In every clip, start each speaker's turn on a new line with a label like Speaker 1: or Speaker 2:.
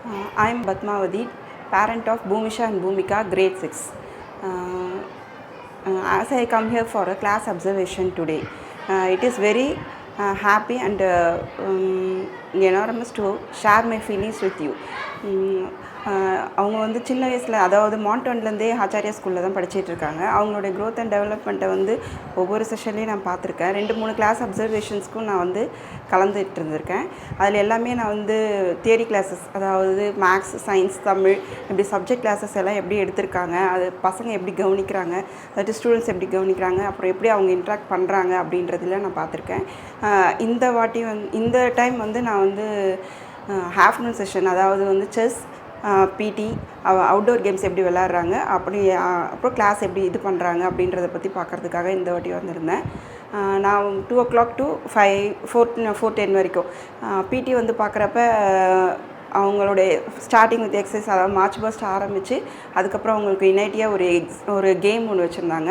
Speaker 1: I am Padmavati, parent of Bhumisha and Bhumika, grade 6. As I come here for a class observation today, it is very happy and enormous to share my feelings with you. அவங்க வந்து சின்ன வயசில், அதாவது மாண்டோன்லேருந்தே ஆச்சாரியா ஸ்கூலில் தான் படிச்சிட்ருக்காங்க. அவங்களுடைய growth and டெவலப்மெண்ட்டை வந்து ஒவ்வொரு செஷன்லேயும் நான் பார்த்துருக்கேன். 2-3 கிளாஸ் அப்சர்வேஷன்ஸ்க்கும் நான் வந்து கலந்துட்டு இருந்திருக்கேன். அதில் எல்லாமே நான் வந்து தியரி கிளாஸஸ், அதாவது மேக்ஸ், சயின்ஸ், தமிழ், இப்படி சப்ஜெக்ட் கிளாஸஸ் எல்லாம் எப்படி எடுத்திருக்காங்க, அது பசங்க எப்படி கவனிக்கிறாங்க, அதாவது ஸ்டூடெண்ட்ஸ் எப்படி கவனிக்கிறாங்க, அப்புறம் எப்படி அவங்க இன்ட்ராக்ட் பண்ணுறாங்க அப்படின்றதுல நான் பார்த்துருக்கேன். இந்த டைம் வந்து நான் வந்து ஆஃப்டர்நூன் செஷன், அதாவது வந்து செஸ், பிடி, அவுட்டோர் கேம்ஸ் எப்படி விளையாடுறாங்க, அப்புறம் கிளாஸ் எப்படி இது பண்ணுறாங்க அப்படின்றத பற்றி பார்க்குறதுக்காக இந்த வாட்டி வந்திருந்தேன். நான் 2 o'clock to 4:10 வரைக்கும் பிடி வந்து பார்க்குறப்ப அவங்களுடைய ஸ்டார்டிங் வித் எக்ஸசைஸ், அதாவது மார்ச் பாஸ்ட் ஆரம்பித்து அதுக்கப்புறம் அவங்களுக்கு யுனைட்டியாக ஒரு கேம் ஒன்று வச்சுருந்தாங்க.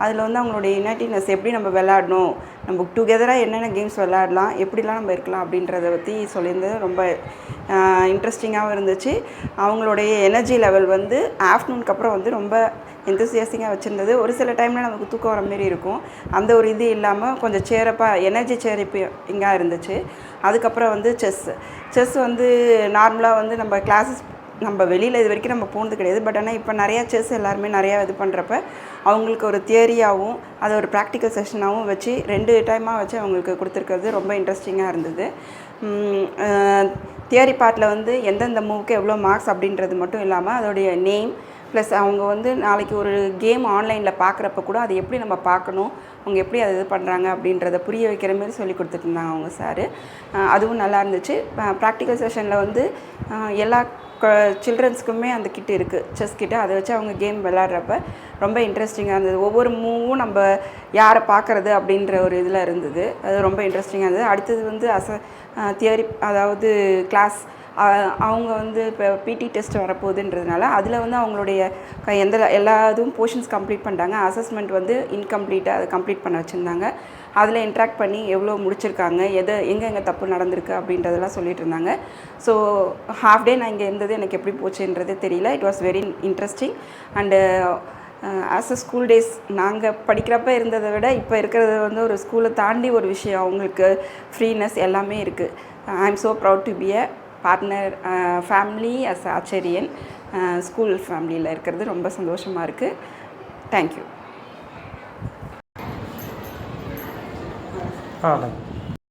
Speaker 1: அதில் வந்து அவங்களுடைய யுனைட்டினஸ் எப்படி நம்ம விளையாடணும், நம்ம டுகெதராக என்னென்ன கேம்ஸ் விளையாடலாம், எப்படிலாம் நம்ம இருக்கலாம் அப்படின்றத பற்றி சொல்லியிருந்தது ரொம்ப இன்ட்ரெஸ்டிங்காகவும் இருந்துச்சு. அவங்களுடைய எனர்ஜி லெவல் வந்து ஆஃப்டர்நூனுக்கு அப்புறம் வந்து ரொம்ப எந்தூசியாஸ்டிங்காக வச்சுருந்தது. ஒரு சில டைமில் நமக்கு தூக்கம் வர மாரி இருக்கும், அந்த ஒரு இது இல்லாமல் கொஞ்சம் எனர்ஜி சேரிப்பிங்காக இருந்துச்சு. அதுக்கப்புறம் வந்து செஸ் வந்து நார்மலாக வந்து நம்ம வெளியில் இது வரைக்கும் நம்ம போனது கிடையாது. பட் ஆனால் இப்போ நிறையா செஸ் எல்லாருமே நிறையா இது பண்ணுறப்ப அவங்களுக்கு ஒரு தியரியாகவும் அதை ஒரு ப்ராக்டிக்கல் செஷனாகவும் வச்சு 2 டைமாக வச்சு அவங்களுக்கு கொடுத்துருக்கிறது ரொம்ப இன்ட்ரெஸ்டிங்காக இருந்தது. தியரி பார்ட்டில் வந்து எந்தெந்த மூவுக்கு எவ்வளோ மார்க்ஸ் அப்படின்றது மட்டும் இல்லாமல் அதோடைய நேம் ப்ளஸ் அவங்க வந்து நாளைக்கு ஒரு கேம் ஆன்லைனில் பார்க்குறப்ப கூட அதை எப்படி நம்ம பார்க்கணும், அவங்க எப்படி அதை இது பண்ணுறாங்க அப்படின்றத புரிய வைக்கிற மாரி சொல்லி கொடுத்துட்ருந்தாங்க அவங்க சாரு. அதுவும் நல்லா இருந்துச்சு. ப்ராக்டிக்கல் செஷனில் வந்து எல்லா சில்ட்ரன்ஸுக்குமே அந்த கிட்டு இருக்குது, செஸ் கிட்டு. அதை வச்சு அவங்க கேம் விளையாடுறப்ப ரொம்ப இன்ட்ரெஸ்டிங்காக இருந்தது. ஒவ்வொரு மூவும் நம்ம யாரை பார்க்குறது அப்படின்ற ஒரு இதில் இருந்தது. அது ரொம்ப இன்ட்ரெஸ்டிங்காக இருந்தது. அடுத்தது வந்து தியரி, அதாவது கிளாஸ், அவங்க வந்து இப்போ பிடி டெஸ்ட் வரப்போகுதுன்றதுனால அதில் வந்து அவங்களுடைய எல்லா இதுவும் போர்ஷன்ஸ் கம்ப்ளீட் பண்ணிட்டாங்க. அசஸ்மெண்ட் வந்து இன்கம்ப்ளீட்டாக அதை கம்ப்ளீட் பண்ண வச்சுருந்தாங்க. அதில் இன்ட்ராக்ட் பண்ணி எவ்வளோ முடிச்சிருக்காங்க, எங்கே தப்பு நடந்திருக்கு அப்படின்றதெல்லாம் சொல்லிட்டு இருந்தாங்க. ஸோ ஹாஃப் டே நான் இங்கே இருந்தது எனக்கு எப்படி போச்சுன்றது தெரியல. It was very interesting. And as a school days நாங்கள் படிக்கிறப்ப இருந்ததை விட இப்போ இருக்கிறது வந்து ஒரு ஸ்கூலை தாண்டி ஒரு விஷயம். அவங்களுக்கு ஃப்ரீனஸ் எல்லாமே இருக்குது. I am so proud to be a partner family as ஆச்சரியன். ஸ்கூல் ஃபேமிலியில் இருக்கிறது ரொம்ப சந்தோஷமாக இருக்குது. தேங்க்யூ.